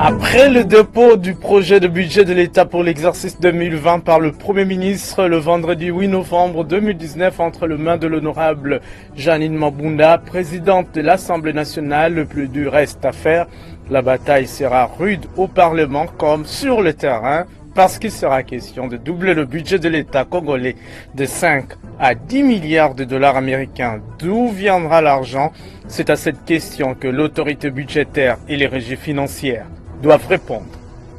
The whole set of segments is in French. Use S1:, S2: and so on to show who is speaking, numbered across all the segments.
S1: Après le dépôt du projet de budget de l'État pour l'exercice 2020 par le Premier ministre le vendredi 8 novembre 2019 entre les mains de l'honorable Jeannine Mabunda, présidente de l'Assemblée nationale, le plus dur reste à faire. La bataille sera rude au Parlement comme sur le terrain parce qu'il sera question de doubler le budget de l'État congolais de 5 à 10 milliards de dollars américains. D'où viendra l'argent? C'est à cette question que l'autorité budgétaire et les régies financières doivent répondre.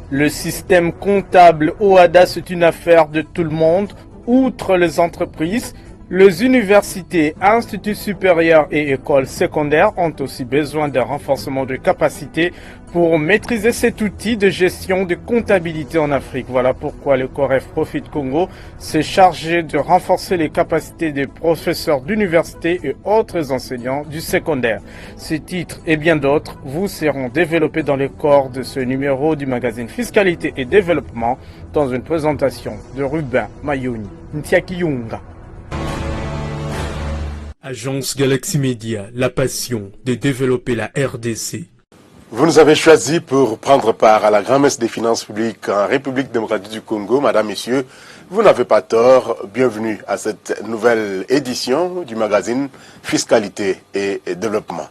S1: Le système comptable OHADA, c'est une affaire de tout le monde, outre les entreprises. Les universités, instituts supérieurs et écoles secondaires ont aussi besoin d'un renforcement de capacité pour maîtriser cet outil de gestion de comptabilité en Afrique. Voilà pourquoi le COREF Profit Congo s'est chargé de renforcer les capacités des professeurs d'université et autres enseignants du secondaire. Ces titres et bien d'autres vous seront développés dans le corps de ce numéro du magazine Fiscalité et Développement dans une présentation de Ruben Mayuni Ntiakiyunga.
S2: Agence Galaxy Media, la passion de développer la RDC.
S3: Vous nous avez choisi pour prendre part à la grand-messe des finances publiques en République démocratique du Congo. Madame, Messieurs, vous n'avez pas tort. Bienvenue à cette nouvelle édition du magazine Fiscalité et Développement.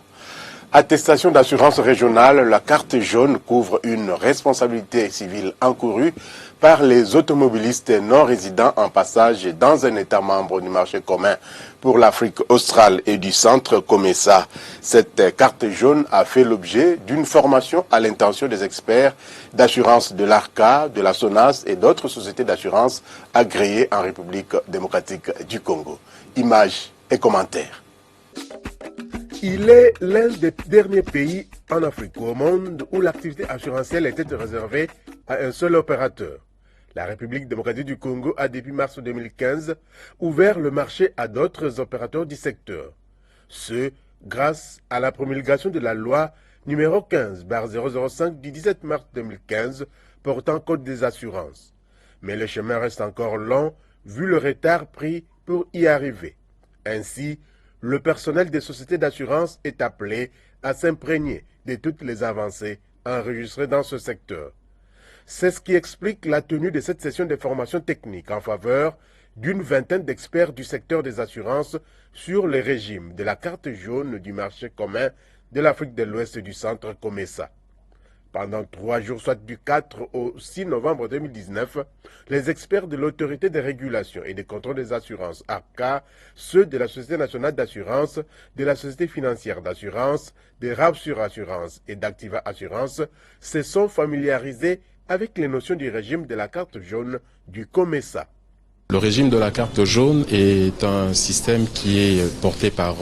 S3: Attestation d'assurance régionale, la carte jaune couvre une responsabilité civile encourue par les automobilistes non résidents en passage dans un État membre du marché commun pour l'Afrique australe et du centre COMESA. Cette carte jaune a fait l'objet d'une formation à l'intention des experts d'assurance de l'ARCA, de la SONAS et d'autres sociétés d'assurance agréées en République démocratique du Congo. Images et commentaires.
S4: Il est l'un des derniers pays en Afrique ou au monde où l'activité assurantielle était réservée à un seul opérateur. La République démocratique du Congo a depuis mars 2015 ouvert le marché à d'autres opérateurs du secteur. Ce, grâce à la promulgation de la loi numéro 15/005 du 17 mars 2015 portant code des assurances. Mais le chemin reste encore long vu le retard pris pour y arriver. Ainsi, le personnel des sociétés d'assurance est appelé à s'imprégner de toutes les avancées enregistrées dans ce secteur. C'est ce qui explique la tenue de cette session de formation technique en faveur d'une vingtaine d'experts du secteur des assurances sur les régimes de la carte jaune du marché commun de l'Afrique de l'Ouest et du centre COMESA. Pendant 3 jours, soit du 4 au 6 novembre 2019, les experts de l'autorité de régulation et de contrôle des assurances ARCA, ceux de la Société nationale d'assurance, de la Société financière d'assurance, de Rapsure Assurance et d'Activa Assurance se sont familiarisés avec les notions du régime de la carte jaune du COMESA.
S5: Le régime de la carte jaune est un système qui est porté par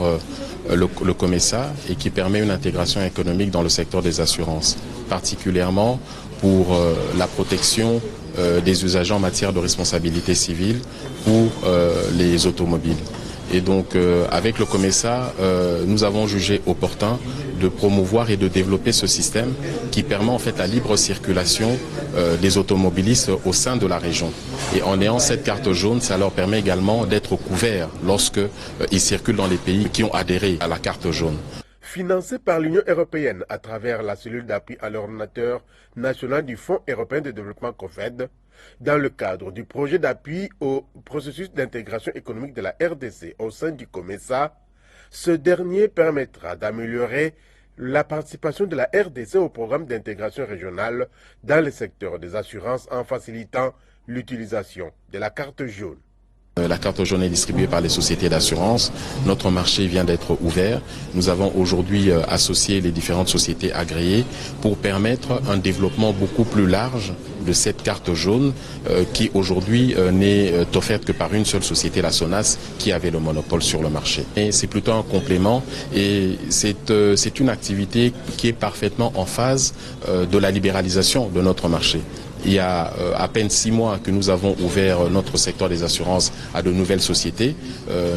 S5: le COMESA et qui permet une intégration économique dans le secteur des assurances, particulièrement pour la protection des usagers en matière de responsabilité civile pour les automobiles. Et donc, avec le COMESA, nous avons jugé opportun de promouvoir et de développer ce système qui permet en fait la libre circulation des automobilistes au sein de la région. Et en ayant cette carte jaune, ça leur permet également d'être couverts lorsque ils circulent dans les pays qui ont adhéré à la carte jaune.
S4: Financé par l'Union européenne à travers la cellule d'appui à l'ordinateur national du Fonds européen de développement COFED, dans le cadre du projet d'appui au processus d'intégration économique de la RDC au sein du COMESA, ce dernier permettra d'améliorer la participation de la RDC au programme d'intégration régionale dans le secteur des assurances en facilitant l'utilisation de la carte jaune.
S5: La carte jaune est distribuée par les sociétés d'assurance. Notre marché vient d'être ouvert. Nous avons aujourd'hui associé les différentes sociétés agréées pour permettre un développement beaucoup plus large de cette carte jaune qui aujourd'hui n'est offerte que par une seule société, la SONAS, qui avait le monopole sur le marché. Et c'est plutôt un complément et c'est une activité qui est parfaitement en phase de la libéralisation de notre marché. Il y a à peine 6 mois que nous avons ouvert notre secteur des assurances à de nouvelles sociétés.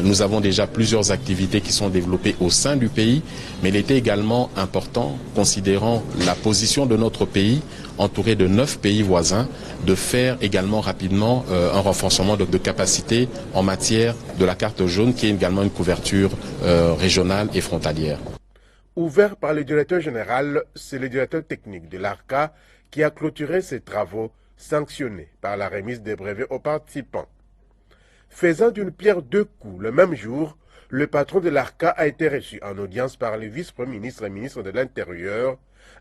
S5: Nous avons déjà plusieurs activités qui sont développées au sein du pays, mais il était également important, considérant la position de notre pays, entouré de 9 pays voisins, de faire également rapidement un renforcement de capacité en matière de la carte jaune, qui est également une couverture régionale et frontalière.
S4: Ouvert par le directeur général, c'est le directeur technique de l'ARCA qui a clôturé ses travaux sanctionnés par la remise des brevets aux participants. Faisant d'une pierre deux coups le même jour, le patron de l'ARCA a été reçu en audience par le vice-premier ministre et ministre de l'Intérieur,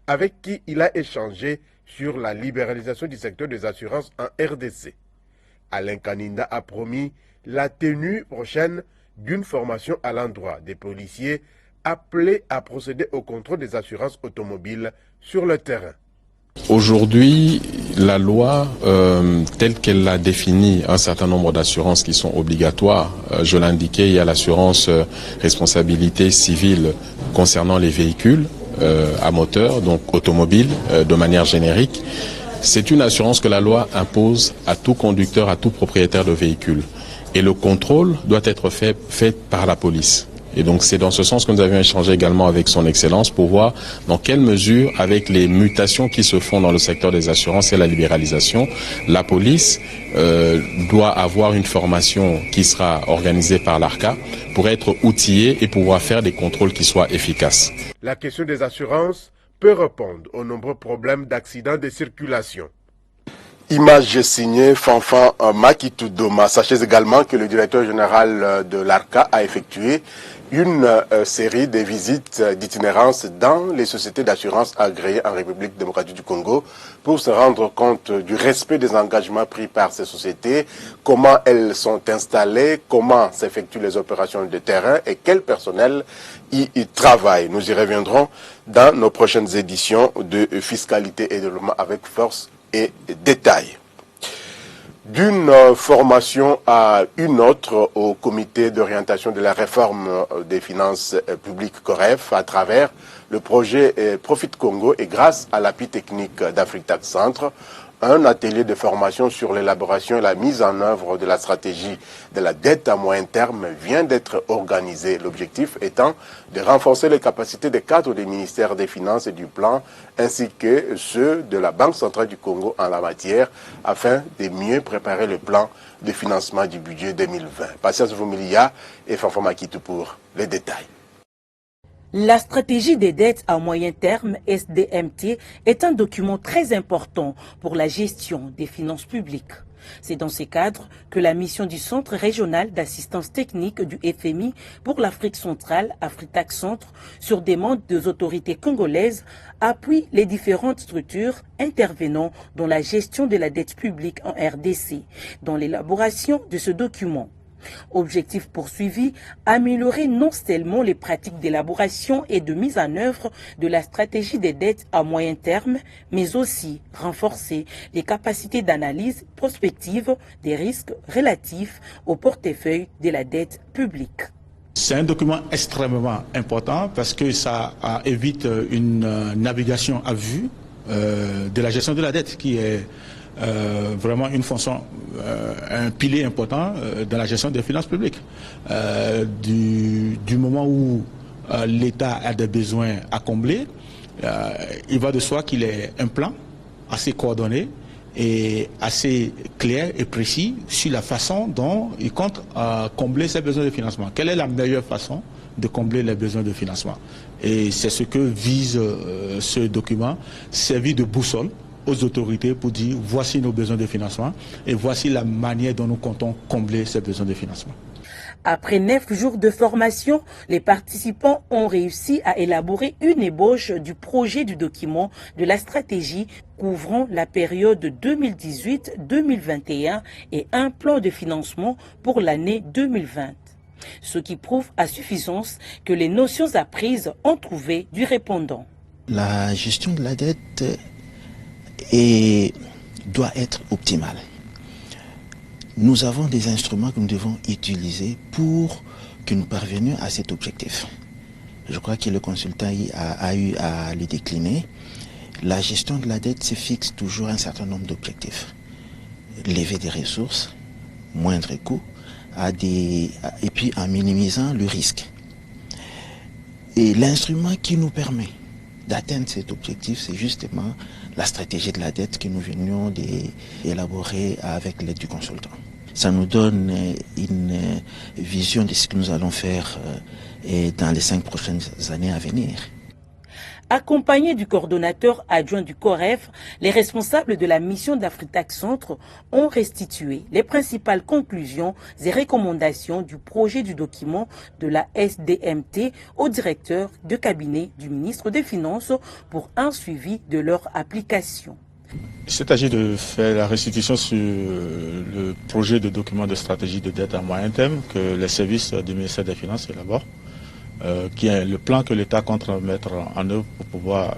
S4: avec qui il a échangé sur la libéralisation du secteur des assurances en RDC. Alain Kaninda a promis la tenue prochaine d'une formation à l'endroit des policiers appelés à procéder au contrôle des assurances automobiles sur le terrain.
S5: Aujourd'hui, la loi, telle qu'elle l'a défini, un certain nombre d'assurances qui sont obligatoires. Je l'indiquais, il y a l'assurance responsabilité civile concernant les véhicules à moteur, donc automobiles, de manière générique. C'est une assurance que la loi impose à tout conducteur, à tout propriétaire de véhicule. Et le contrôle doit être fait par la police. Et donc c'est dans ce sens que nous avions échangé également avec son Excellence pour voir dans quelle mesure, avec les mutations qui se font dans le secteur des assurances et la libéralisation, la police doit avoir une formation qui sera organisée par l'ARCA pour être outillée et pouvoir faire des contrôles qui soient efficaces.
S4: La question des assurances peut répondre aux nombreux problèmes d'accidents de circulation.
S3: Image signée Fanfan Makitoudoma. Sachez également que le directeur général de l'ARCA a effectué une série de visites d'itinérance dans les sociétés d'assurance agréées en République démocratique du Congo pour se rendre compte du respect des engagements pris par ces sociétés, comment elles sont installées, comment s'effectuent les opérations de terrain et quel personnel y travaille. Nous y reviendrons dans nos prochaines éditions de Fiscalité et Développement avec force et détails. D'une formation à une autre au comité d'orientation de la réforme des finances publiques COREF à travers le projet Profit Congo et grâce à l'appui technique d'Afrique Centre, un atelier de formation sur l'élaboration et la mise en œuvre de la stratégie de la dette à moyen terme vient d'être organisé. L'objectif étant de renforcer les capacités des cadres des ministères des Finances et du Plan, ainsi que ceux de la Banque centrale du Congo en la matière, afin de mieux préparer le plan de financement du budget 2020. Patience Vumilia et Fanfan Makitou pour les détails.
S6: La stratégie des dettes à moyen terme, SDMT, est un document très important pour la gestion des finances publiques. C'est dans ce cadre que la mission du Centre régional d'assistance technique du FMI pour l'Afrique centrale, Afritac Centre, sur demande des autorités congolaises, appuie les différentes structures intervenant dans la gestion de la dette publique en RDC, dans l'élaboration de ce document. Objectif poursuivi, améliorer non seulement les pratiques d'élaboration et de mise en œuvre de la stratégie des dettes à moyen terme, mais aussi renforcer les capacités d'analyse prospective des risques relatifs au portefeuille de la dette publique.
S7: C'est un document extrêmement important parce que ça évite une navigation à vue de la gestion de la dette qui est vraiment une fonction, un pilier important dans la gestion des finances publiques. Du moment où l'État a des besoins à combler, il va de soi qu'il ait un plan assez coordonné et assez clair et précis sur la façon dont il compte combler ses besoins de financement. Quelle est la meilleure façon de combler les besoins de financement? Et c'est ce que vise ce document, servir de boussole aux autorités pour dire voici nos besoins de financement et voici la manière dont nous comptons combler ces besoins de financement.
S6: Après 9 jours de formation, les participants ont réussi à élaborer une ébauche du projet du document de la stratégie couvrant la période 2018-2021 et un plan de financement pour l'année 2020. Ce qui prouve à suffisance que les notions apprises ont trouvé du répondant.
S8: La gestion de la dette doit être optimale. Nous avons des instruments que nous devons utiliser pour que nous parvenions à cet objectif. Je crois que le consultant a eu à les décliner. La gestion de la dette se fixe toujours un certain nombre d'objectifs. Lever des ressources, moindre coût, et puis en minimisant le risque. Et l'instrument qui nous permet d'atteindre cet objectif, c'est justement la stratégie de la dette que nous venions d'élaborer avec l'aide du consultant. Ça nous donne une vision de ce que nous allons faire dans les 5 prochaines années à venir.
S6: Accompagnés du coordonnateur adjoint du COREF, les responsables de la mission d'Afritac Centre ont restitué les principales conclusions et recommandations du projet du document de la SDMT au directeur de cabinet du ministre des Finances pour un suivi de leur application.
S7: Il s'est agi de faire la restitution sur le projet de document de stratégie de dette à moyen terme que les services du ministère des Finances élaborent. Qui est le plan que l'État compte mettre en œuvre pour pouvoir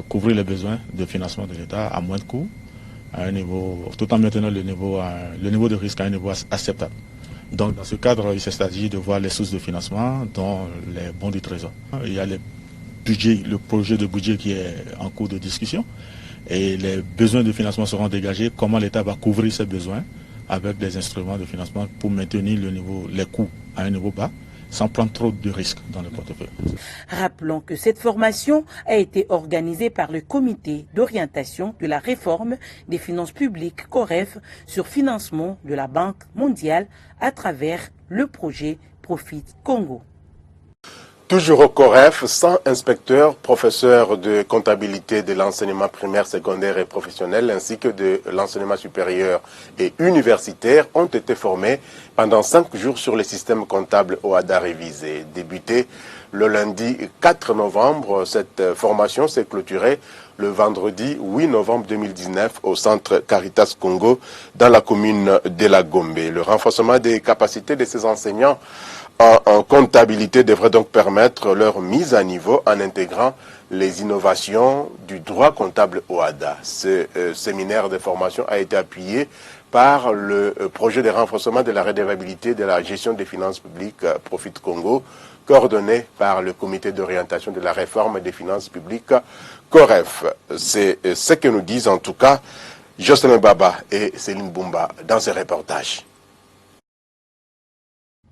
S7: couvrir les besoins de financement de l'État à moins de coûts, à un niveau, tout en maintenant le niveau de risque à un niveau acceptable. Donc dans ce cadre, il s'agit de voir les sources de financement, dont les bons du Trésor. Il y a le projet de budget qui est en cours de discussion et les besoins de financement seront dégagés. Comment l'État va couvrir ces besoins avec des instruments de financement pour maintenir les coûts à un niveau bas, sans prendre trop de risques dans le portefeuille.
S6: Rappelons que cette formation a été organisée par le comité d'orientation de la réforme des finances publiques COREF sur financement de la Banque mondiale à travers le projet Profit Congo.
S3: Toujours au COREF, 100 inspecteurs, professeurs de comptabilité de l'enseignement primaire, secondaire et professionnel, ainsi que de l'enseignement supérieur et universitaire, ont été formés pendant 5 jours sur les systèmes comptables OHADA révisés. Débuté le lundi 4 novembre, cette formation s'est clôturée le vendredi 8 novembre 2019 au centre Caritas Congo dans la commune de la Gombe. Le renforcement des capacités de ces enseignants en comptabilité devrait donc permettre leur mise à niveau en intégrant les innovations du droit comptable OHADA. Ce séminaire de formation a été appuyé par le projet de renforcement de la redevabilité de la gestion des finances publiques Profit Congo, coordonné par le comité d'orientation de la réforme des finances publiques COREF. C'est ce que nous disent en tout cas Jocelyn Baba et Céline Boumba dans ce reportage.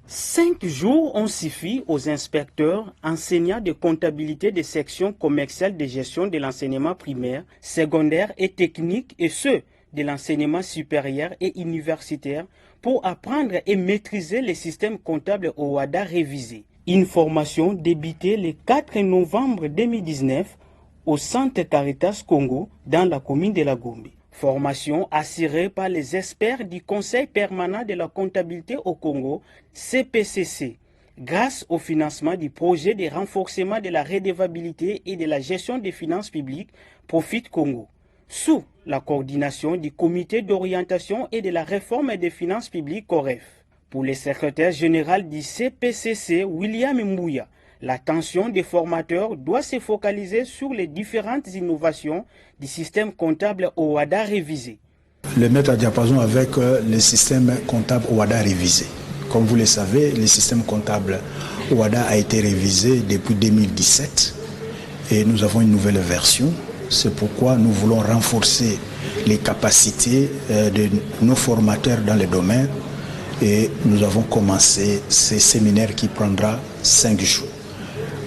S9: 5 jours ont suffi aux inspecteurs, enseignants de comptabilité des sections commerciales de gestion de l'enseignement primaire, secondaire et technique et ceux de l'enseignement supérieur et universitaire pour apprendre et maîtriser les systèmes comptables OHADA révisés. Une formation débutée le 4 novembre 2019 au centre Caritas Congo dans la commune de la Gombe. Formation assurée par les experts du Conseil permanent de la comptabilité au Congo, CPCC, grâce au financement du projet de renforcement de la redevabilité et de la gestion des finances publiques Profit Congo, sous la coordination du comité d'orientation et de la réforme des finances publiques COREF. Pour le secrétaire général du CPCC, William Mbouya, l'attention des formateurs doit se focaliser sur les différentes innovations du système comptable OHADA révisé.
S10: Le mettre à diapason avec le système comptable OHADA révisé. Comme vous le savez, le système comptable OHADA a été révisé depuis 2017 et nous avons une nouvelle version. C'est pourquoi nous voulons renforcer les capacités de nos formateurs dans le domaine et nous avons commencé ce séminaire qui prendra 5 jours.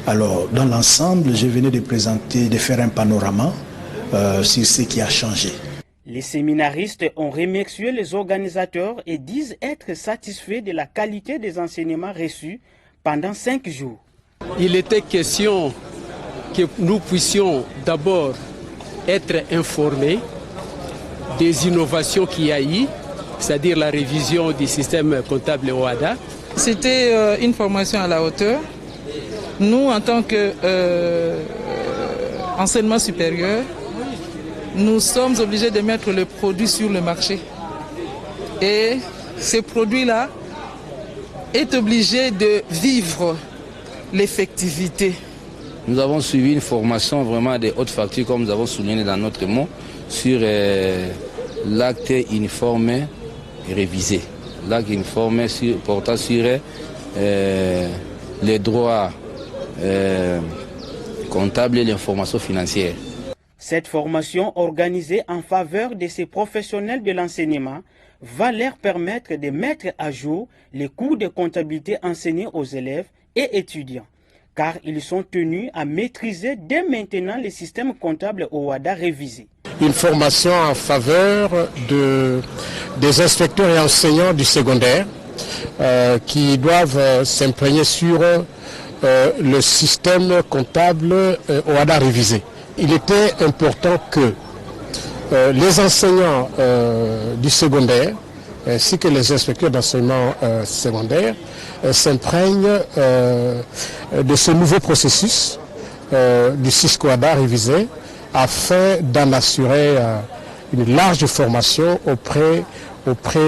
S10: Alors, dans l'ensemble, je venais de faire un panorama sur ce qui a changé.
S9: Les séminaristes ont remercié les organisateurs et disent être satisfaits de la qualité des enseignements reçus pendant 5 jours.
S11: Il était question que nous puissions d'abord être informés des innovations qu'il y a eu, c'est-à-dire la révision du système comptable OHADA.
S12: C'était une formation à la hauteur. Nous, en tant qu'enseignement supérieur, nous sommes obligés de mettre le produit sur le marché. Et ce produit-là est obligé de vivre l'effectivité.
S13: Nous avons suivi une formation vraiment de haute facture, comme nous avons souligné dans notre mot, sur l'acte uniforme et révisé. L'acte uniforme portant sur les droits comptables et l'information financière.
S9: Cette formation organisée en faveur de ces professionnels de l'enseignement va leur permettre de mettre à jour les cours de comptabilité enseignés aux élèves et étudiants, car ils sont tenus à maîtriser dès maintenant les systèmes comptables OHADA révisés.
S14: Une formation en faveur des inspecteurs et enseignants du secondaire qui doivent s'imprégner sur le système comptable OHADA révisé. Il était important que les enseignants du secondaire ainsi que les inspecteurs d'enseignement secondaire s'imprègnent de ce nouveau processus du Cisco OHADA révisé afin d'en assurer une large formation auprès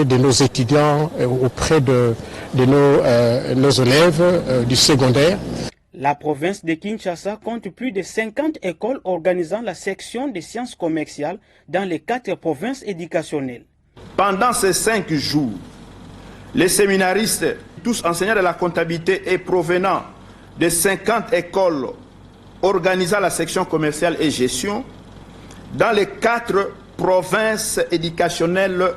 S14: de nos étudiants, auprès de nos élèves du secondaire.
S9: La province de Kinshasa compte plus de 50 écoles organisant la section des sciences commerciales dans les 4 provinces éducationnelles.
S15: Pendant ces 5 jours, les séminaristes, tous enseignants de la comptabilité et provenant de 50 écoles organisant la section commerciale et gestion, dans les 4 provinces éducationnelles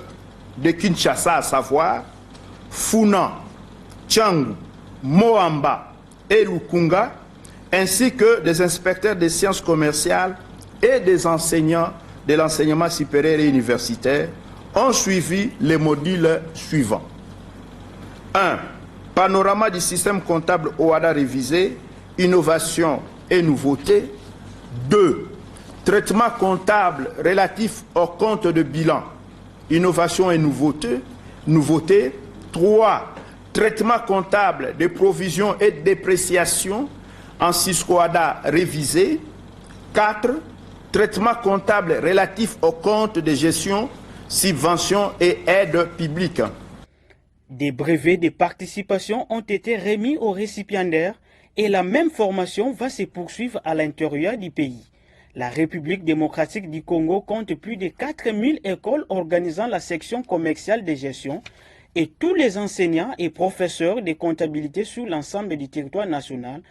S15: de Kinshasa, à savoir Funa, Tchangu, Moamba et Lukunga, ainsi que des inspecteurs des sciences commerciales et des enseignants de l'enseignement supérieur et universitaire, ont suivi les modules suivants. 1. Panorama du système comptable OHADA révisé, innovation et nouveauté. 2. Traitement comptable relatif au compte de bilan, innovation et nouveauté. 3. Traitement comptable des provisions et dépréciations en Cisco OHADA révisé. 4. Traitement comptable relatif au compte de gestion, subventions et aides publiques.
S9: Des brevets de participation ont été remis aux récipiendaires et la même formation va se poursuivre à l'intérieur du pays. La République démocratique du Congo compte plus de 4000 écoles organisant la section commerciale de gestion et tous les enseignants et professeurs de comptabilité sur l'ensemble du territoire national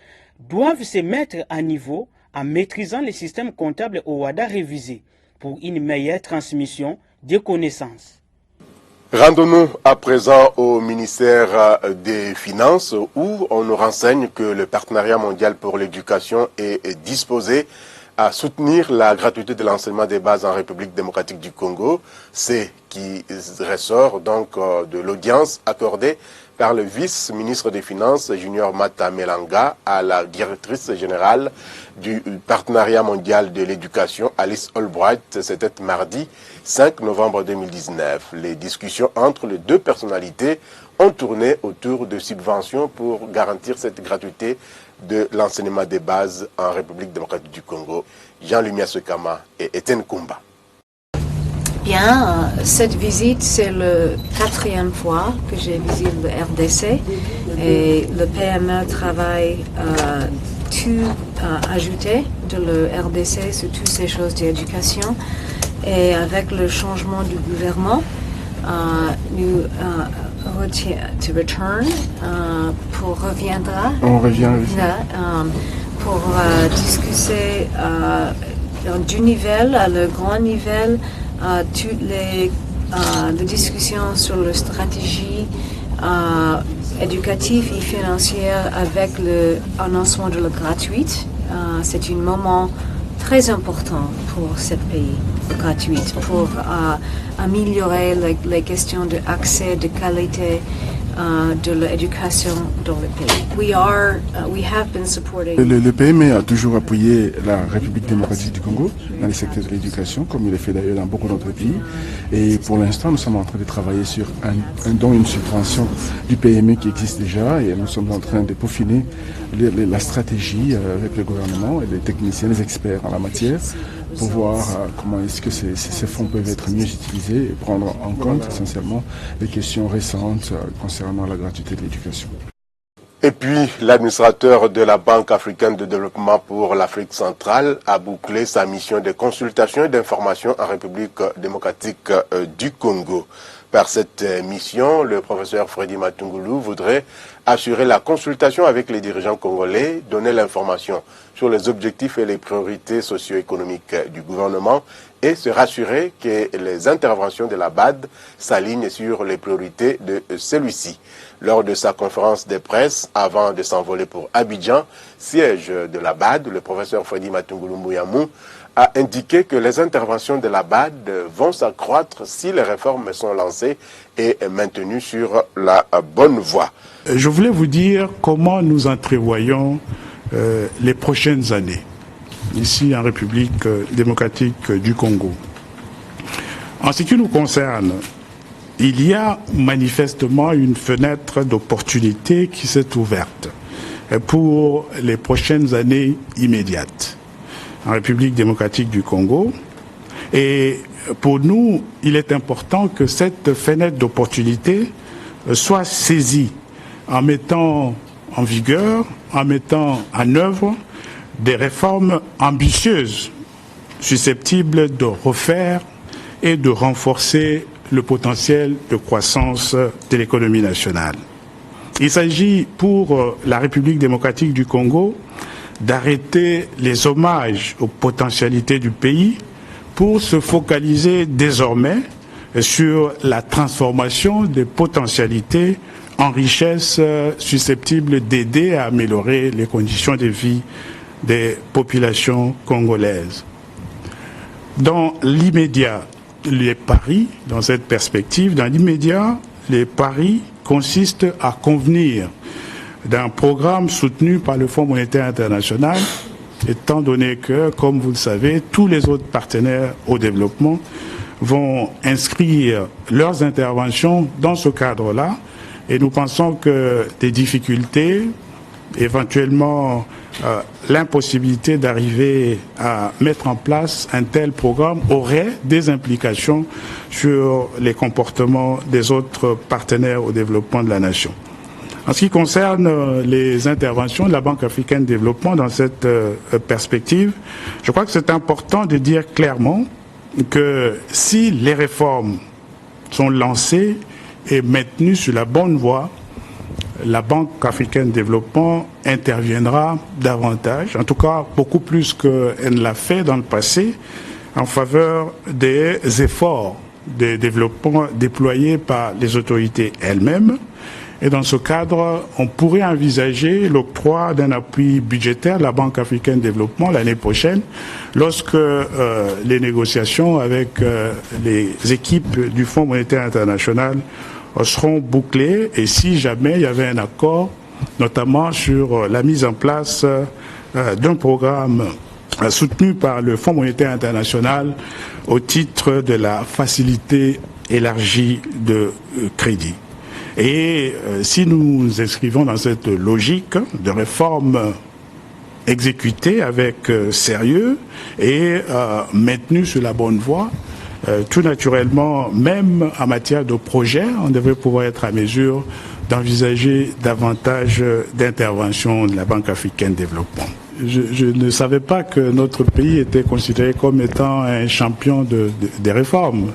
S9: doivent se mettre à niveau en maîtrisant les systèmes comptables OHADA révisés pour une meilleure transmission des connaissances.
S3: Rendons-nous à présent au ministère des Finances où on nous renseigne que le partenariat mondial pour l'éducation est disposé à soutenir la gratuité de l'enseignement des bases en République démocratique du Congo. C'est qui ressort donc de l'audience accordée par le vice-ministre des Finances, Junior Mata Melanga, à la directrice générale du partenariat mondial de l'éducation, Alice Albright. C'était mardi 5 novembre 2019. Les discussions entre les deux personnalités ont tourné autour de subventions pour garantir cette gratuité de l'enseignement des bases en République démocratique du Congo. Jean-Lumia Sekama et Etienne Kumba.
S16: Bien, cette visite, c'est la 4e fois que j'ai visité le RDC et le PME travaille tout ajouté de le RDC sur toutes ces choses d'éducation. Et avec le changement du gouvernement, nous reviendra pour discuter du niveau à le grand niveau, toutes les discussions sur la stratégie éducative et financière avec l'annoncement de la gratuite. C'est un moment très important pour ce pays, gratuite, pour améliorer les questions d'accès, de qualité de l'éducation dans le pays.
S17: Le PME a toujours appuyé la République démocratique du Congo dans le secteur de l'éducation, comme il est fait d'ailleurs dans beaucoup d'autres pays. Et pour l'instant, nous sommes en train de travailler sur un don, une subvention du PME qui existe déjà, et nous sommes en train de peaufiner la stratégie avec le gouvernement et les techniciens, les experts en la matière, pour voir comment est-ce que ces fonds peuvent être mieux utilisés et prendre en compte essentiellement les questions récentes concernant la gratuité de l'éducation.
S3: Et puis, l'administrateur de la Banque africaine de développement pour l'Afrique centrale a bouclé sa mission de consultation et d'information en République démocratique du Congo. Par cette mission, le professeur Freddy Matungulu voudrait assurer la consultation avec les dirigeants congolais, donner l'information sur les objectifs et les priorités socio-économiques du gouvernement et se rassurer que les interventions de la BAD s'alignent sur les priorités de celui-ci. Lors de sa conférence de presse, avant de s'envoler pour Abidjan, siège de la BAD, le professeur Freddy Matungulu Mouyamou a indiqué que les interventions de la BAD vont s'accroître si les réformes sont lancées et maintenues sur la bonne voie.
S18: Je voulais vous dire comment nous entrevoyons les prochaines années, ici en République démocratique du Congo. En ce qui nous concerne, il y a manifestement une fenêtre d'opportunité qui s'est ouverte pour les prochaines années immédiates en République démocratique du Congo. Et pour nous, il est important que cette fenêtre d'opportunité soit saisie en mettant en vigueur, en mettant en œuvre des réformes ambitieuses susceptibles de refaire et de renforcer le potentiel de croissance de l'économie nationale. Il s'agit pour la République démocratique du Congo d'arrêter les hommages aux potentialités du pays pour se focaliser désormais sur la transformation des potentialités en richesses susceptibles d'aider à améliorer les conditions de vie des populations congolaises. Dans l'immédiat, les paris, dans cette perspective, dans l'immédiat, les paris consistent à convenir d'un programme soutenu par le Fonds monétaire international, étant donné que, comme vous le savez, tous les autres partenaires au développement vont inscrire leurs interventions dans ce cadre-là, et nous pensons que des difficultés, éventuellement l'impossibilité d'arriver à mettre en place un tel programme aurait des implications sur les comportements des autres partenaires au développement de la nation. En ce qui concerne les interventions de la Banque africaine de développement dans cette perspective, je crois que c'est important de dire clairement que si les réformes sont lancées et maintenues sur la bonne voie, la Banque africaine de développement interviendra davantage, en tout cas beaucoup plus qu'elle ne l'a fait dans le passé, en faveur des efforts de développement déployés par les autorités elles-mêmes. Et dans ce cadre, on pourrait envisager l'octroi d'un appui budgétaire de la Banque africaine de développement l'année prochaine, lorsque les négociations avec les équipes du Fonds monétaire international seront bouclées, et si jamais il y avait un accord, notamment sur la mise en place d'un programme soutenu par le Fonds monétaire international au titre de la facilité élargie de crédit. Et si nous nous inscrivons dans cette logique de réforme exécutée avec sérieux et maintenue sur la bonne voie, tout naturellement, même en matière de projet, on devrait pouvoir être à mesure d'envisager davantage d'interventions de la Banque africaine de développement. Je ne savais pas que notre pays était considéré comme étant un champion des réformes.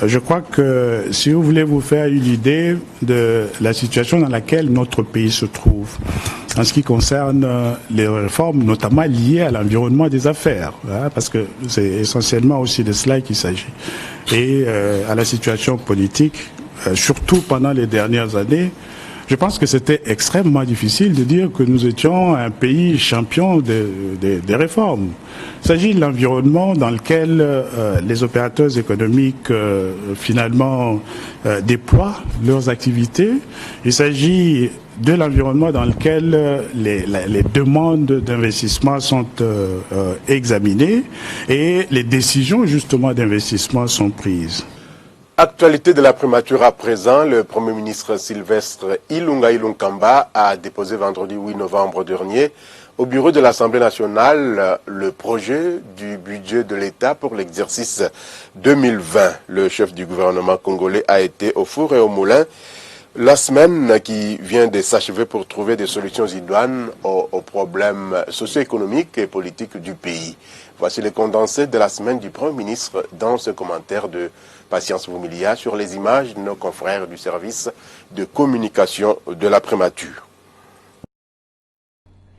S18: Je crois que si vous voulez vous faire une idée de la situation dans laquelle notre pays se trouve, en ce qui concerne les réformes, notamment liées à l'environnement des affaires, parce que c'est essentiellement aussi de cela qu'il s'agit, et à la situation politique, surtout pendant les dernières années, je pense que c'était extrêmement difficile de dire que nous étions un pays champion des réformes. Il s'agit de l'environnement dans lequel les opérateurs économiques finalement déploient leurs activités. Il s'agit de l'environnement dans lequel les demandes d'investissement sont examinées et les décisions justement d'investissement sont prises.
S3: Actualité de la primature à présent, le Premier ministre Sylvestre Ilunga Ilunkamba a déposé vendredi 8 novembre dernier au bureau de l'Assemblée nationale le projet du budget de l'État pour l'exercice 2020. Le chef du gouvernement congolais a été au four et au moulin la semaine qui vient de s'achever pour trouver des solutions idoines aux problèmes socio-économiques et politiques du pays. Voici les condensés de la semaine du Premier ministre dans ce commentaire de Patience Vumilia sur les images de nos confrères du service de communication de la primature.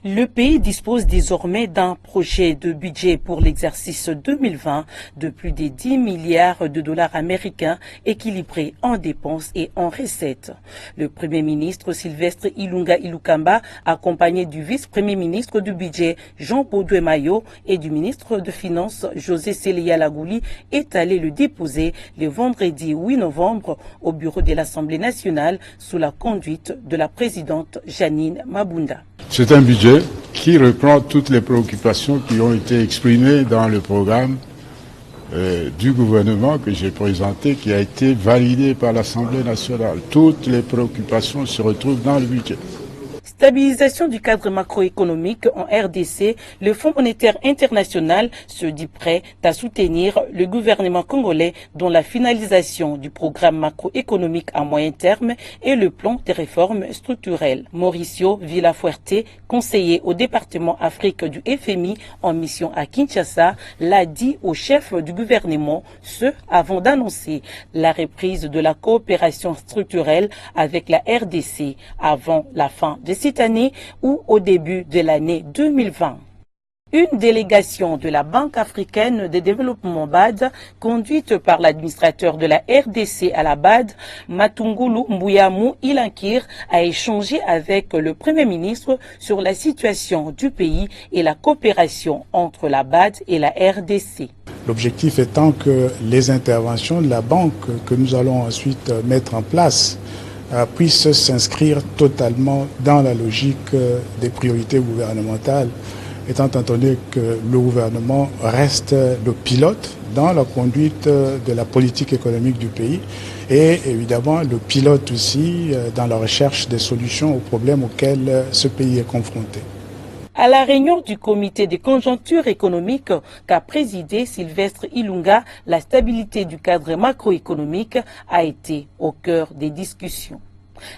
S6: Le pays dispose désormais d'un projet de budget pour l'exercice 2020 de plus de 10 milliards de dollars américains équilibrés en dépenses et en recettes. Le Premier ministre Sylvestre Ilunga Ilukamba, accompagné du vice-premier ministre du budget Jean Baudouin Mayo et du ministre de Finances José Célia Lagouli, est allé le déposer le vendredi 8 novembre au bureau de l'Assemblée nationale sous la conduite de la présidente Janine Mabunda.
S19: C'est un budget qui reprend toutes les préoccupations qui ont été exprimées dans le programme du gouvernement que j'ai présenté, qui a été validé par l'Assemblée nationale. Toutes les préoccupations se retrouvent dans le budget.
S6: Stabilisation du cadre macroéconomique en RDC, le Fonds monétaire international se dit prêt à soutenir le gouvernement congolais dans la finalisation du programme macroéconomique à moyen terme et le plan de réformes structurelles. Mauricio Villafuerte, conseiller au département Afrique du FMI en mission à Kinshasa, l'a dit au chef du gouvernement, ce avant d'annoncer la reprise de la coopération structurelle avec la RDC avant la fin de cette année ou au début de l'année 2020. Une délégation de la Banque africaine de développement BAD, conduite par l'administrateur de la RDC à la BAD, Matungulu Mbouyamu Ilankir, a échangé avec le Premier ministre sur la situation du pays et la coopération entre la BAD et la RDC.
S18: L'objectif étant que les interventions de la banque que nous allons ensuite mettre en place puissent s'inscrire totalement dans la logique des priorités gouvernementales, étant entendu que le gouvernement reste le pilote dans la conduite de la politique économique du pays et évidemment le pilote aussi dans la recherche des solutions aux problèmes auxquels ce pays est confronté.
S6: À la réunion du comité de conjoncture économique qu'a présidé Sylvestre Ilunga, la stabilité du cadre macroéconomique a été au cœur des discussions.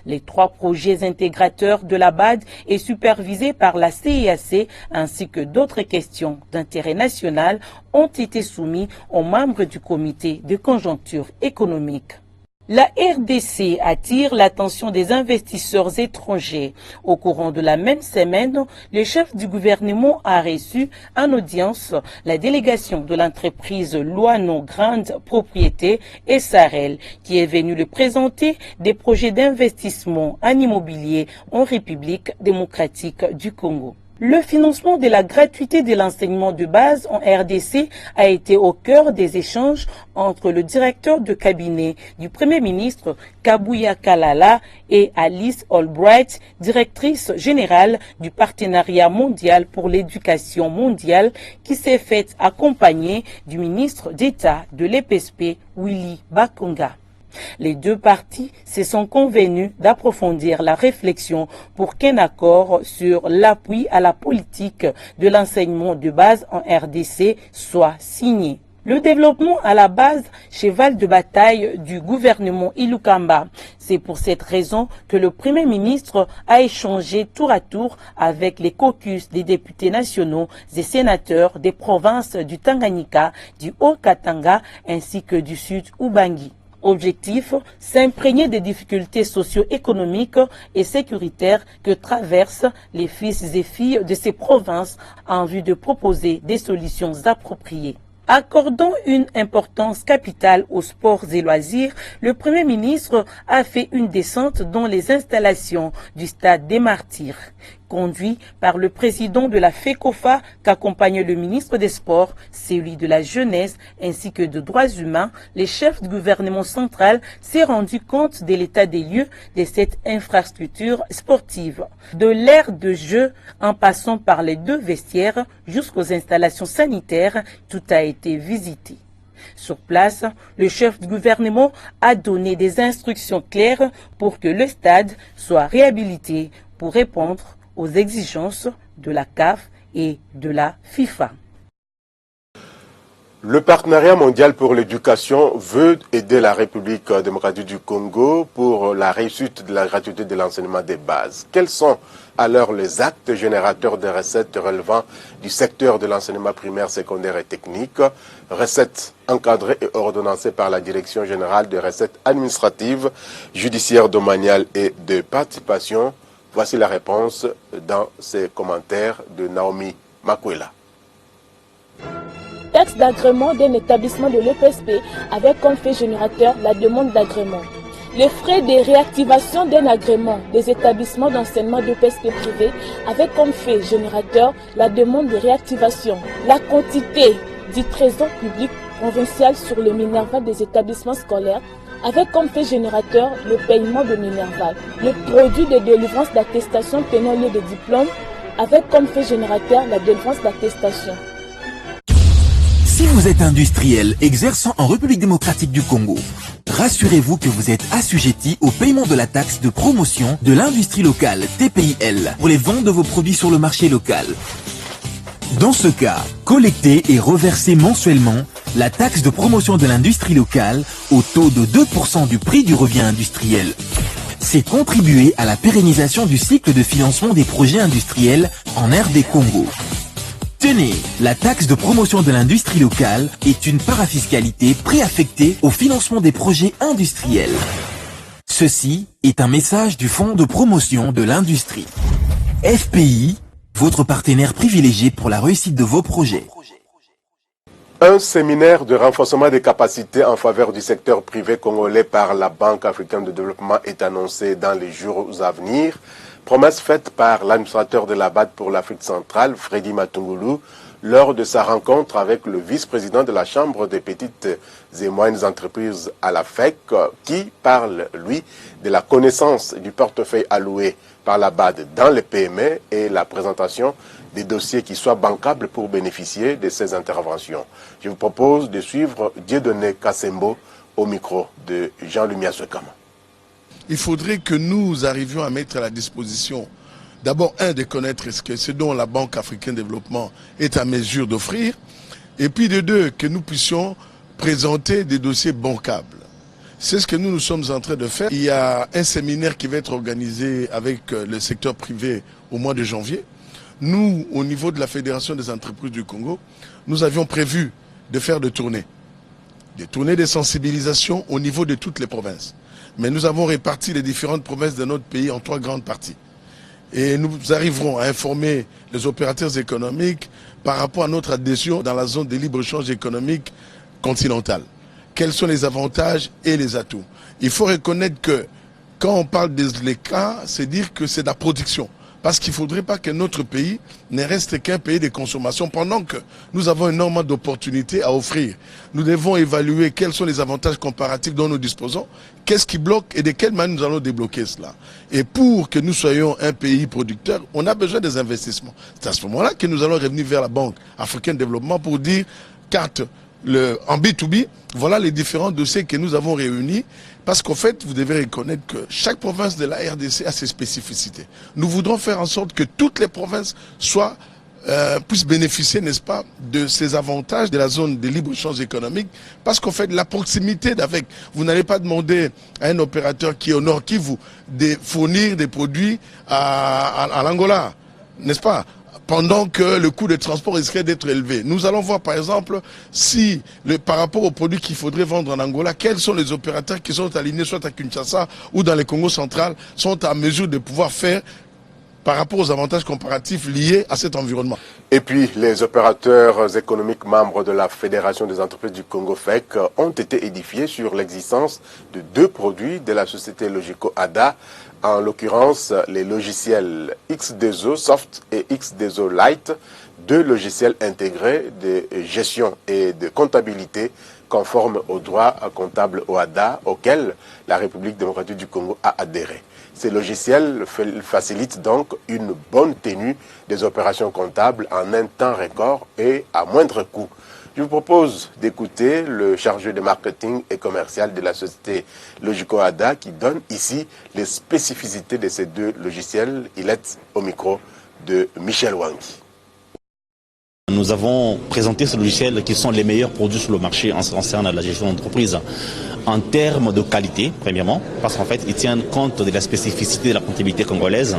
S6: Les 3 projets intégrateurs de la BAD et supervisés par la CEAC ainsi que d'autres questions d'intérêt national ont été soumis aux membres du comité de conjoncture économique. La RDC attire l'attention des investisseurs étrangers. Au courant de la même semaine, le chef du gouvernement a reçu en audience la délégation de l'entreprise Loano Grande Propriété SARL qui est venue lui présenter des projets d'investissement en immobilier en République démocratique du Congo. Le financement de la gratuité de l'enseignement de base en RDC a été au cœur des échanges entre le directeur de cabinet du Premier ministre Kabuya Kalala et Alice Albright, directrice générale du Partenariat mondial pour l'éducation mondiale, qui s'est faite accompagner du ministre d'État de l'EPSP, Willy Bakonga. Les 2 parties se sont convenues d'approfondir la réflexion pour qu'un accord sur l'appui à la politique de l'enseignement de base en RDC soit signé. Le développement à la base, cheval de bataille du gouvernement Ilukamba. C'est pour cette raison que le Premier ministre a échangé tour à tour avec les caucus des députés nationaux et sénateurs des provinces du Tanganyika, du Haut-Katanga ainsi que du Sud-Ubangi. Objectif, s'imprégner des difficultés socio-économiques et sécuritaires que traversent les fils et filles de ces provinces en vue de proposer des solutions appropriées. Accordant une importance capitale aux sports et loisirs, le Premier ministre a fait une descente dans les installations du Stade des Martyrs. Conduit par le président de la FECOFA qu'accompagne le ministre des Sports, celui de la Jeunesse ainsi que de Droits humains, les chefs du gouvernement central s'est rendu compte de l'état des lieux de cette infrastructure sportive. De l'aire de jeu en passant par les 2 vestiaires jusqu'aux installations sanitaires, tout a été visité. Sur place, le chef du gouvernement a donné des instructions claires pour que le stade soit réhabilité pour répondre aux exigences de la CAF et de la FIFA.
S3: Le partenariat mondial pour l'éducation veut aider la République démocratique du Congo pour la réussite de la gratuité de l'enseignement des bases. Quels sont alors les actes générateurs de recettes relevant du secteur de l'enseignement primaire, secondaire et technique, recettes encadrées et ordonnancées par la Direction générale des recettes administratives, judiciaires, domaniales et de participation? Voici la réponse dans ces commentaires de Naomi Makwela.
S20: Taxe d'agrément d'un établissement de l'EPSP avec comme fait générateur la demande d'agrément. Les frais de réactivation d'un agrément des établissements d'enseignement d'EPSP privé avec comme fait générateur la demande de réactivation. La quantité du trésor public provincial sur le Minerval des établissements scolaires avec comme fait générateur le paiement de Minerval. Le produit de délivrance d'attestation tenant lieu de diplôme avec comme fait générateur la délivrance d'attestation.
S21: Si vous êtes industriel exerçant en République démocratique du Congo, rassurez-vous que vous êtes assujetti au paiement de la taxe de promotion de l'industrie locale TPIL pour les ventes de vos produits sur le marché local. Dans ce cas, collectez et reversez mensuellement la taxe de promotion de l'industrie locale au taux de 2% du prix du revient industriel. C'est contribuer à la pérennisation du cycle de financement des projets industriels en RD Congo. Tenez, la taxe de promotion de l'industrie locale est une parafiscalité préaffectée au financement des projets industriels. Ceci est un message du Fonds de promotion de l'industrie. FPI, votre partenaire privilégié pour la réussite de vos projets.
S3: Un séminaire de renforcement des capacités en faveur du secteur privé congolais par la Banque africaine de développement est annoncé dans les jours à venir. Promesse faite par l'administrateur de la BAD pour l'Afrique centrale, Freddy Matungulu, lors de sa rencontre avec le vice-président de la Chambre des petites et moyennes entreprises à la FEC, qui parle, lui, de la connaissance du portefeuille alloué par la BAD dans les PME et la présentation des dossiers qui soient bancables pour bénéficier de ces interventions. Je vous propose de suivre Dieudonné Kassembo au micro de Jean-Lumière Sekama.
S22: Il faudrait que nous arrivions à mettre à la disposition, d'abord, de connaître ce dont la Banque africaine de développement est à mesure d'offrir, et puis de deux, que nous puissions présenter des dossiers bancables. C'est ce que nous sommes en train de faire. Il y a un séminaire qui va être organisé avec le secteur privé au mois de janvier. Nous, au niveau de la Fédération des entreprises du Congo, nous avions prévu de faire des tournées de sensibilisation au niveau de toutes les provinces. Mais nous avons réparti les différentes provinces de notre pays en 3 grandes parties. Et nous arriverons à informer les opérateurs économiques par rapport à notre adhésion dans la zone de libre-échange économique continentale. Quels sont les avantages et les atouts? Il faut reconnaître que quand on parle des cas, c'est dire que c'est de la production. Parce qu'il ne faudrait pas que notre pays ne reste qu'un pays de consommation pendant que nous avons énormément d'opportunités à offrir. Nous devons évaluer quels sont les avantages comparatifs dont nous disposons, qu'est-ce qui bloque et de quelle manière nous allons débloquer cela. Et pour que nous soyons un pays producteur, on a besoin des investissements. C'est à ce moment-là que nous allons revenir vers la Banque africaine de développement pour dire, en B2B, voilà les différents dossiers que nous avons réunis. Parce qu'en fait, vous devez reconnaître que chaque province de la RDC a ses spécificités. Nous voudrons faire en sorte que toutes les provinces puissent bénéficier, n'est-ce pas, de ces avantages de la zone de libre-échange économique. Parce qu'en fait, la proximité d'avec, vous n'allez pas demander à un opérateur qui est au Nord Kivu de fournir des produits à l'Angola, n'est-ce pas? Pendant que le coût de transport risquerait d'être élevé. Nous allons voir par exemple si, par rapport aux produits qu'il faudrait vendre en Angola, quels sont les opérateurs qui sont alignés soit à Kinshasa ou dans les Congo central, sont à mesure de pouvoir faire par rapport aux avantages comparatifs liés à cet environnement.
S3: Et puis, les opérateurs économiques membres de la Fédération des entreprises du Congo FEC ont été édifiés sur l'existence de 2 produits de la société Logico-ADA, en l'occurrence les logiciels X2O Soft et X2O Lite, 2 logiciels intégrés de gestion et de comptabilité conformes aux droits comptables OADA auxquels la République démocratique du Congo a adhéré. Ces logiciels facilitent donc une bonne tenue des opérations comptables en un temps record et à moindre coût. Je vous propose d'écouter le chargé de marketing et commercial de la société Logico-ADA qui donne ici les spécificités de ces 2 logiciels. Il est au micro de Michel Wangi.
S23: Nous avons présenté ces logiciels qui sont les meilleurs produits sur le marché en ce qui concerne la gestion d'entreprise. En termes de qualité, premièrement, parce qu'en fait, ils tiennent compte de la spécificité de la comptabilité congolaise,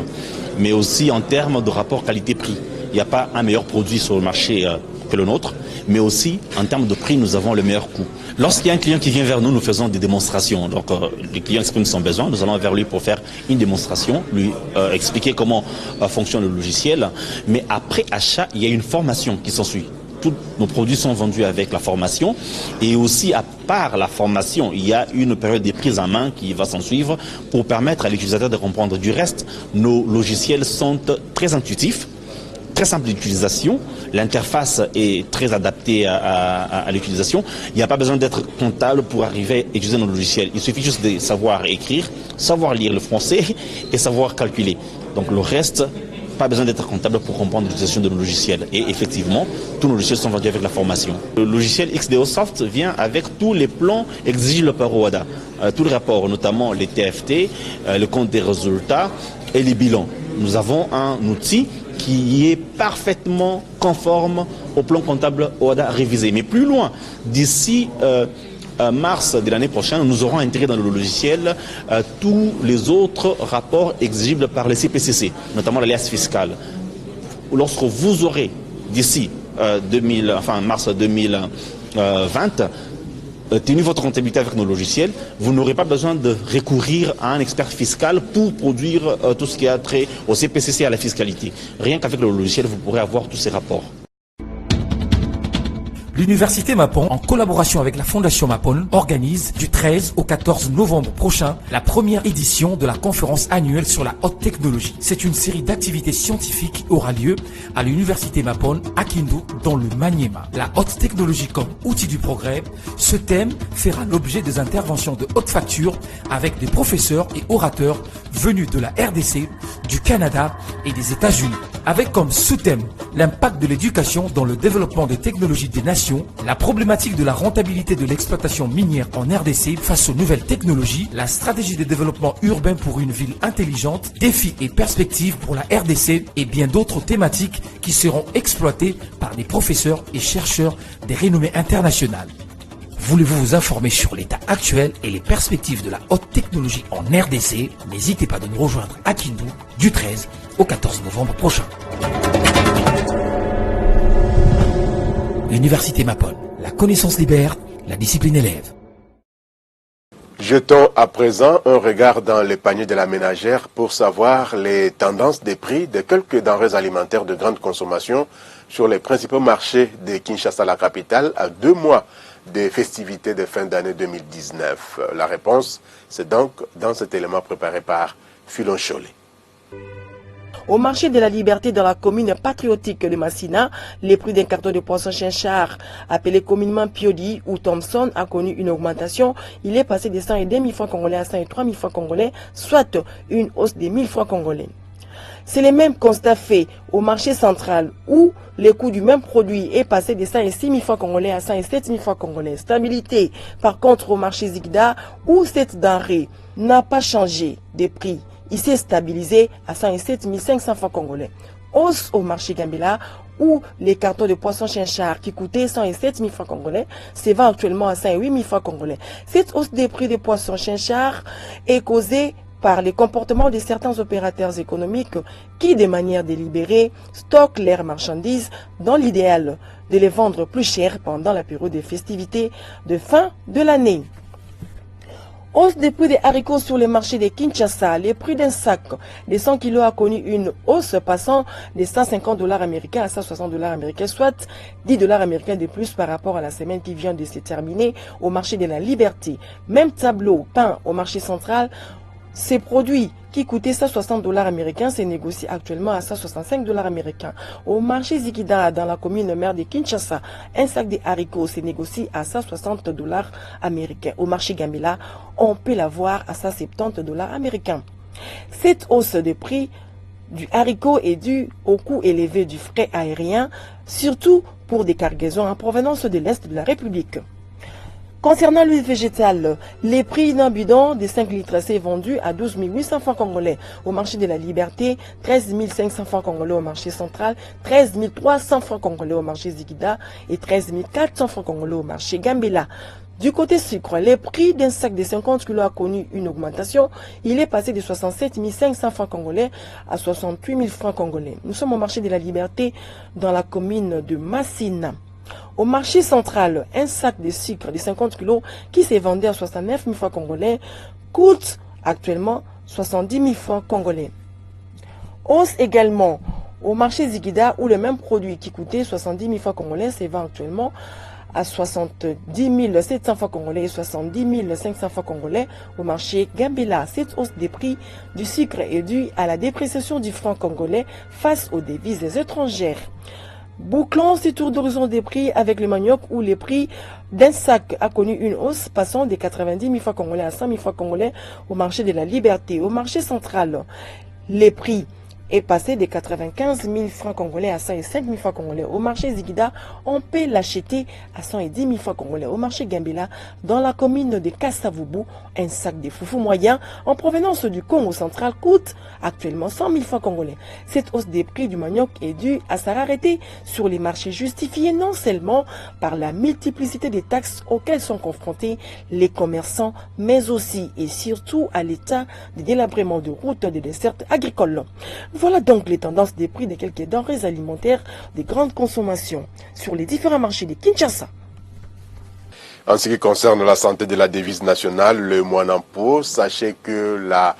S23: mais aussi en termes de rapport qualité-prix. Il n'y a pas un meilleur produit sur le marché que le nôtre, mais aussi en termes de prix, nous avons le meilleur coût. Lorsqu'il y a un client qui vient vers nous, nous faisons des démonstrations. Donc le client exprime son besoin, nous allons vers lui pour faire une démonstration, lui expliquer comment fonctionne le logiciel. Mais après achat, il y a une formation qui s'ensuit. Tous nos produits sont vendus avec la formation et aussi à part la formation, il y a une période de prise en main qui va s'en suivre pour permettre à l'utilisateur de comprendre. Du reste, nos logiciels sont très intuitifs, très simple d'utilisation, l'interface est très adaptée à l'utilisation. Il n'y a pas besoin d'être comptable pour arriver à utiliser nos logiciels. Il suffit juste de savoir écrire, savoir lire le français et savoir calculer. Donc le reste, pas besoin d'être comptable pour comprendre l'utilisation de nos logiciels. Et effectivement, tous nos logiciels sont vendus avec la formation. Le logiciel XDO Soft vient avec tous les plans exigibles par OHADA. Tous les rapports, notamment les TFT, le compte des résultats et les bilans. Nous avons un outil qui est parfaitement conforme au plan comptable OHADA révisé. Mais plus loin, d'ici mars de l'année prochaine, nous aurons intégré dans le logiciel tous les autres rapports exigibles par les CPCC, notamment l'alias fiscal. Lorsque vous aurez d'ici mars 2020 tenu votre comptabilité avec nos logiciels, vous n'aurez pas besoin de recourir à un expert fiscal pour produire tout ce qui a trait au CPCC et à la fiscalité. Rien qu'avec le logiciel, vous pourrez avoir tous ces rapports.
S1: L'Université Mapon, en collaboration avec la Fondation Mapon, organise du 13 au 14 novembre prochain la première édition de la conférence annuelle sur la haute technologie. C'est une série d'activités scientifiques qui aura lieu à l'Université Mapon à Kindu, dans le Maniema. La haute technologie comme outil du progrès, ce thème fera l'objet des interventions de haute facture avec des professeurs et orateurs venus de la RDC, du Canada et des États-Unis. Avec comme sous-thème l'impact de l'éducation dans le développement des technologies des nations, la problématique de la rentabilité de l'exploitation minière en RDC face aux nouvelles technologies, la stratégie de développement urbain pour une ville intelligente, défis et perspectives pour la RDC et bien d'autres thématiques qui seront exploitées par des professeurs et chercheurs des renommées internationales. Voulez-vous vous informer sur l'état actuel et les perspectives de la haute technologie en RDC? N'hésitez pas de nous rejoindre à Kindu du 13 au 14 novembre prochain. L'Université Mapon, la connaissance libère, la discipline élève.
S3: Jetons à présent un regard dans les paniers de la ménagère pour savoir les tendances des prix de quelques denrées alimentaires de grande consommation sur les principaux marchés de Kinshasa, la capitale, à 2 mois des festivités de fin d'année 2019. La réponse, c'est donc dans cet élément préparé par Philon Cholet.
S2: Au marché de la liberté dans la commune patriotique de Massina, les prix d'un carton de poisson chinchard, appelé communément Piodi ou Thompson, a connu une augmentation. Il est passé de 102 000 francs congolais à 103 000 francs congolais, soit une hausse de 1000 francs congolais. C'est le même constat fait au marché central où le coût du même produit est passé de 106 000 francs congolais à 107 000 francs congolais. Stabilité par contre au marché Zigda où cette denrée n'a pas changé de prix. Il s'est stabilisé à 107 500 francs congolais. Hausse au marché Gambela où les cartons de poisson chinchard qui coûtaient 107 000 francs congolais se vendent actuellement à 108 000 francs congolais. Cette hausse des prix des poissons chinchard est causée par les comportements de certains opérateurs économiques qui, de manière délibérée, stockent leurs marchandises dans l'idéal de les vendre plus cher pendant la période des festivités de fin de l'année. Hausse des prix des haricots sur les marchés de Kinshasa. Le prix d'un sac de 100 kg a connu une hausse passant de 150 $ américains à 160 $ américains, soit 10 $ américains de plus par rapport à la semaine qui vient de se terminer au marché de la Liberté. Même tableau peint au marché central. Ces produits qui coûtaient 160 $ américains se négocient actuellement à 165 $ américains. Au marché Zikida, dans la commune mère de Kinshasa, un sac de haricots se négocie à 160 $ américains. Au marché Gambela, on peut l'avoir à 170 $ américains. Cette hausse de prix du haricot est due au coût élevé du fret aérien, surtout pour des cargaisons en provenance de l'Est de la République. Concernant l'huile végétale, les prix d'un bidon de 5 litres s'est vendu à 12 800 francs congolais au marché de la Liberté, 13 500 francs congolais au marché central, 13 300 francs congolais au marché Zigida et 13 400 francs congolais au marché Gambela. Du côté sucre, le prix d'un sac de 50 kg a connu une augmentation. Il est passé de 67 500 francs congolais à 68 000 francs congolais. Nous sommes au marché de la Liberté dans la commune de Massina. Au marché central, un sac de sucre de 50 kg qui s'est vendu à 69 000 francs congolais coûte actuellement 70 000 francs congolais. Hausse également au marché Zigida où le même produit qui coûtait 70 000 francs congolais se vend actuellement à 70 700 francs congolais et 70 500 francs congolais au marché Gambela. Cette hausse des prix du sucre est due à la dépréciation du franc congolais face aux devises étrangères. Bouclons ce tour d'horizon des prix avec le manioc où les prix d'un sac a connu une hausse passant de 90 000 francs congolais à 100 000 francs congolais au marché de la Liberté. Au marché central, les prix est passé de 95 000 francs congolais à 105 000 francs congolais. Au marché Zigida, on peut l'acheter à 110 000 francs congolais. Au marché Gambela, dans la commune de Kassavubu, un sac de foufou moyen en provenance du Congo central coûte actuellement 100 000 francs congolais. Cette hausse des prix du manioc est due à sa rareté sur les marchés justifiée non seulement par la multiplicité des taxes auxquelles sont confrontés les commerçants, mais aussi et surtout à l'état de délabrement de routes de dessertes agricoles. Voilà donc les tendances des prix de quelques denrées alimentaires de grande consommation sur les différents marchés de Kinshasa.
S3: En ce qui concerne la santé de la devise nationale, le Mwanampo, sachez que la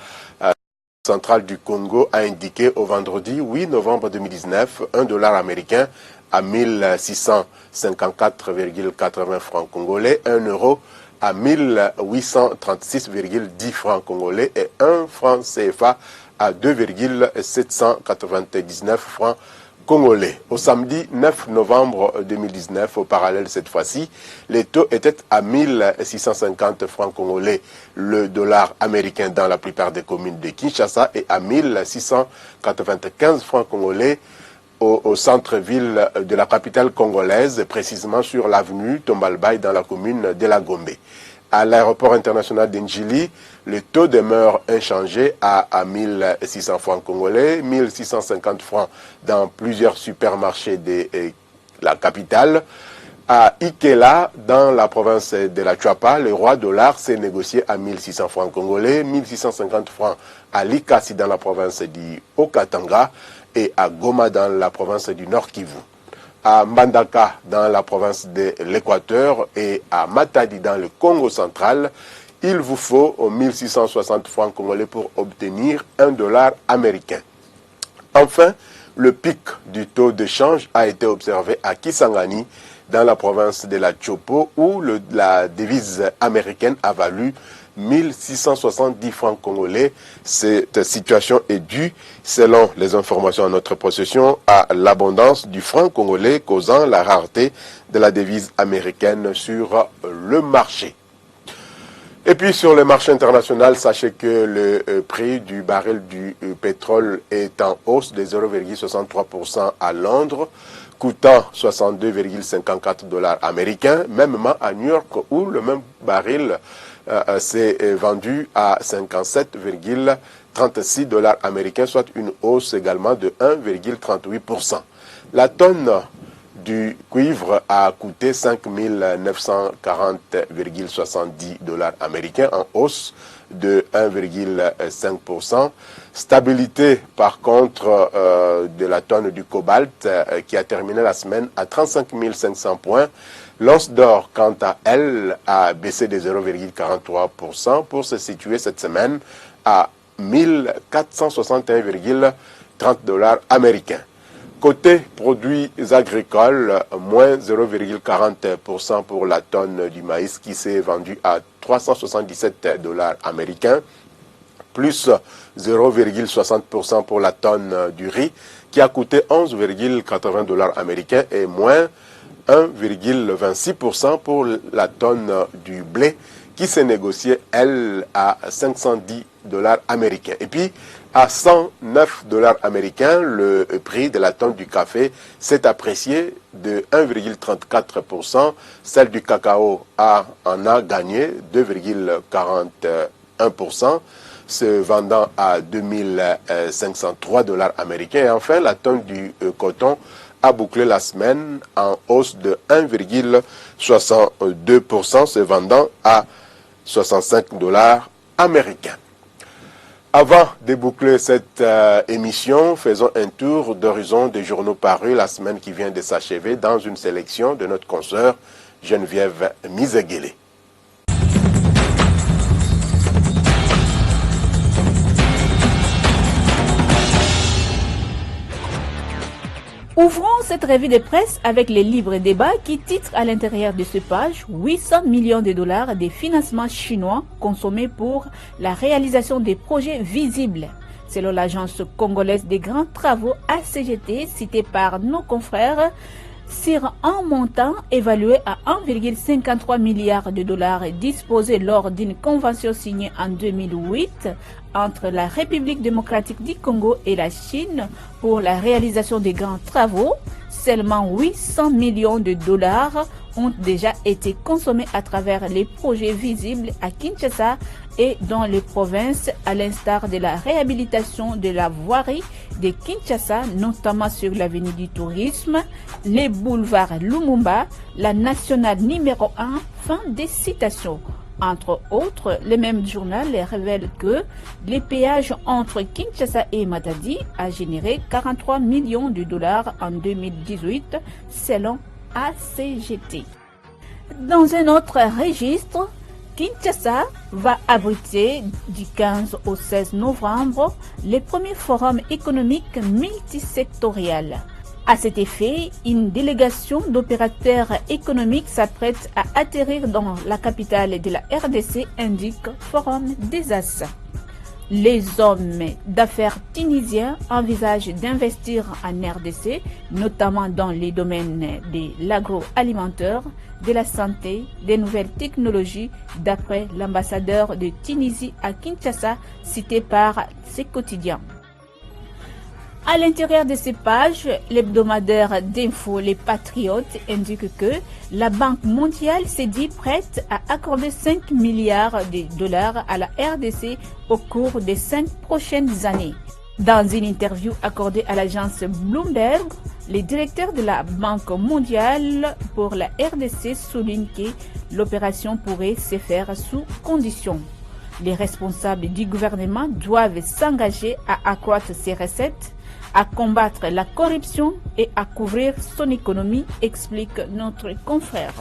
S3: centrale du Congo a indiqué au vendredi 8 novembre 2019 $1 américain à 1654,80 francs congolais, 1 euro à 1836,10 francs congolais et 1 franc CFA à 2,799 francs congolais. Au samedi 9 novembre 2019, au parallèle cette fois-ci, les taux étaient à 1650 francs congolais le dollar américain dans la plupart des communes de Kinshasa et à 1695 francs congolais au centre-ville de la capitale congolaise, précisément sur l'avenue Tombalbaye dans la commune de la Gombe. À l'aéroport international d'Njili, le taux demeure inchangé à 1600 francs congolais, 1650 francs dans plusieurs supermarchés de la capitale. À Ikela, dans la province de la Chuapa, le roi dollar s'est négocié à 1600 francs congolais, 1650 francs à Likasi dans la province du Haut-Katanga et à Goma dans la province du Nord Kivu. À Mbandaka dans la province de l'Équateur et à Matadi dans le Congo central, il vous faut 1660 francs congolais pour obtenir $1 américain. Enfin, le pic du taux de change a été observé à Kisangani dans la province de la Chopo où la devise américaine a valu 1670 francs congolais. Cette situation est due, selon les informations en notre possession, à l'abondance du franc congolais causant la rareté de la devise américaine sur le marché. Et puis sur le marché international, sachez que le prix du baril du pétrole est en hausse de 0,63% à Londres, coûtant $62,54 américains, mêmement à New York où le même baril s'est vendu à $57,36 américains, soit une hausse également de 1,38%. La tonne du cuivre a coûté $5 940,70 américains, en hausse de 1,5%. Stabilité par contre de la tonne du cobalt qui a terminé la semaine à 35 500 points. L'once d'or, quant à elle, a baissé de 0,43% pour se situer cette semaine à $1,461,30 américains. Côté produits agricoles, moins 0,40% pour la tonne du maïs qui s'est vendue à $377 américains, plus 0,60% pour la tonne du riz qui a coûté $11,80 américains et moins 1,26% pour la tonne du blé qui s'est négociée, elle, à $510 $ américains. Et puis, à 109 $ américains, le prix de la tonne du café s'est apprécié de 1,34%. Celle du cacao en a gagné 2,41%, se vendant à 2503 $ américains. Et enfin, la tonne du coton a bouclé la semaine en hausse de 1,62%, se vendant à 65 $ américains. Avant de boucler cette émission, faisons un tour d'horizon des journaux parus la semaine qui vient de s'achever dans une sélection de notre consoeur Geneviève Mizeguele.
S20: Ouvrons cette revue de presse avec les libres débats qui titrent à l'intérieur de ce page 800 millions de dollars de financements chinois consommés pour la réalisation des projets visibles. Selon l'agence congolaise des grands travaux ACGT citée par nos confrères, sur un montant évalué à 1,53 milliard de dollars disposé lors d'une convention signée en 2008 entre la République démocratique du Congo et la Chine pour la réalisation des grands travaux, seulement 800 millions de dollars ont déjà été consommés à travers les projets visibles à Kinshasa et dans les provinces, à l'instar de la réhabilitation de la voirie de Kinshasa, notamment sur l'avenue du Tourisme, les boulevards Lumumba, la nationale numéro 1, fin des citations. Entre autres, le même journal révèle que les péages entre Kinshasa et Matadi a généré 43 millions de dollars en 2018, selon ACGT. Dans un autre registre, Kinshasa va abriter du 15 au 16 novembre le premier forum économique multisectoriel. À cet effet, une délégation d'opérateurs économiques s'apprête à atterrir dans la capitale de la RDC, indique Forum des As. Les hommes d'affaires tunisiens envisagent d'investir en RDC, notamment dans les domaines de l'agroalimentaire, de la santé, des nouvelles technologies, d'après l'ambassadeur de Tunisie à Kinshasa, cité par ses quotidiens. À l'intérieur de ces pages, l'hebdomadaire d'info Les Patriotes indique que la Banque mondiale s'est dit prête à accorder 5 milliards de dollars à la RDC au cours des 5 prochaines années. Dans une interview accordée à l'agence Bloomberg, le directeur de la Banque mondiale pour la RDC souligne que l'opération pourrait se faire sous conditions. Les responsables du gouvernement doivent s'engager à accroître ses recettes, à combattre la corruption et à couvrir son économie, explique notre confrère.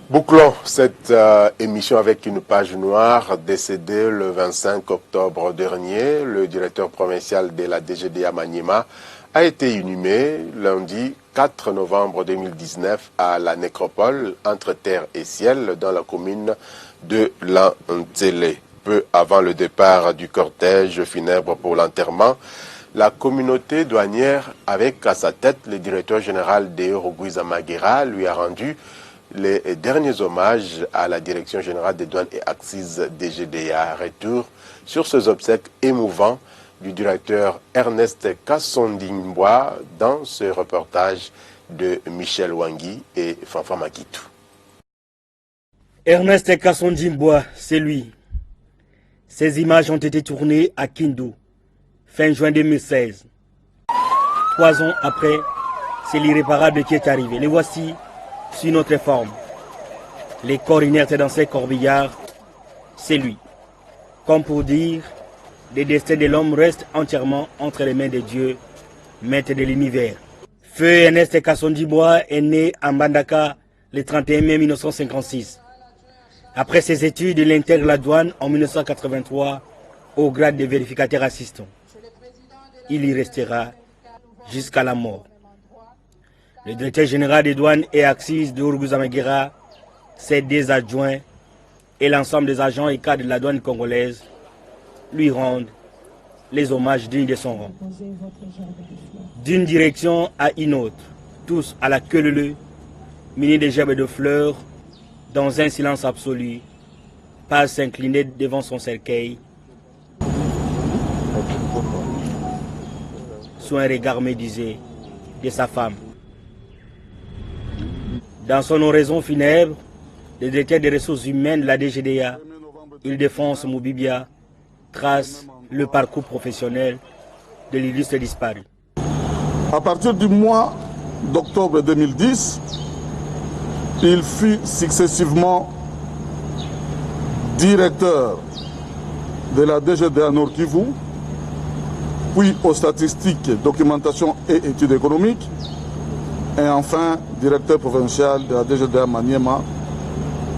S3: Bouclons cette émission avec une page noire. Décédé le 25 octobre dernier, le directeur provincial de la DGDA Maniema a été inhumé lundi 4 novembre 2019 à la nécropole entre terre et ciel dans la commune de Lantélé. Peu avant le départ du cortège funèbre pour l'enterrement, la communauté douanière, avec à sa tête le directeur général de Rogwiza Maguera, lui a rendu les derniers hommages à la Direction générale des douanes et axes DGDA. Retour sur ces obsèques émouvants du directeur Ernest Kassondimbois dans ce reportage de Michel Wangui et Fanfa Makitou.
S9: Ernest Kassondimbois, c'est lui. Ces images ont été tournées à Kindu, fin juin 2016. 3 ans après, c'est l'irréparable qui est arrivé. Les voici sur notre forme. Les corps inertes dans ces corbillards, c'est lui. Comme pour dire, le destin de l'homme reste entièrement entre les mains de Dieu, maître de l'univers. Feu Ernest Kassondimbois est né à Mbandaka le 31 mai 1956. Après ses études, il intègre la douane en 1983 au grade de vérificateur assistant. Il y restera jusqu'à la mort. Le directeur général des douanes et axes de Rogwiza Maguera, ses 2 adjoints et l'ensemble des agents et cadres de la douane congolaise lui rendent les hommages dignes de son rang. D'une direction à une autre, tous à la queue leu, munis de gerbes et de fleurs, dans un silence absolu, pas s'incliner devant son cercueil, sous un regard médusé de sa femme. Dans son oraison funèbre, le directeur des ressources humaines de la DGDA, Île-de-France Moubibia, trace le parcours professionnel de l'illustre disparu.
S4: À partir du mois d'octobre 2010, il fut successivement directeur de la DGDA Nord Kivu, puis aux statistiques, documentation et études économiques, et enfin directeur provincial de la DGDA Maniema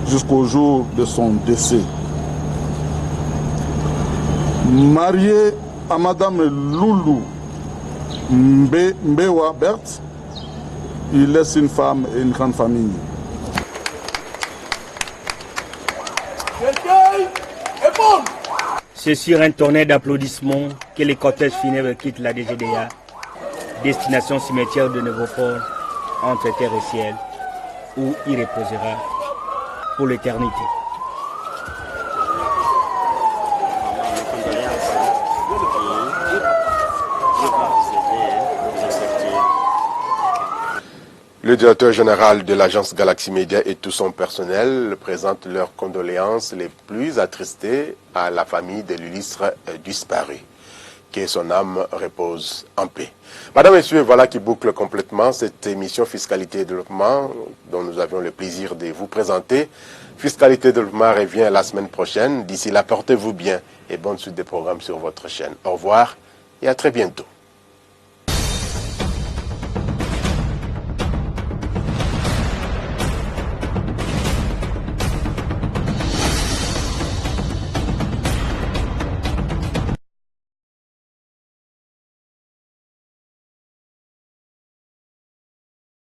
S4: jusqu'au jour de son décès. Marié à Madame Loulou Mbewa Berthe, il laisse une femme et une grande famille.
S9: C'est sur un tonnerre d'applaudissements que les cortèges funèbres quittent la DGDA, destination cimetière de Nouveau-Port, entre terre et ciel, où il reposera pour l'éternité.
S3: Le directeur général de l'agence Galaxy Media et tout son personnel présentent leurs condoléances les plus attristées à la famille de l'illustre disparu. Que son âme repose en paix. Madame, Messieurs, voilà qui boucle complètement cette émission Fiscalité et Développement dont nous avions le plaisir de vous présenter. Fiscalité et Développement revient la semaine prochaine. D'ici là, portez-vous bien et bonne suite des programmes sur votre chaîne. Au revoir et à très bientôt.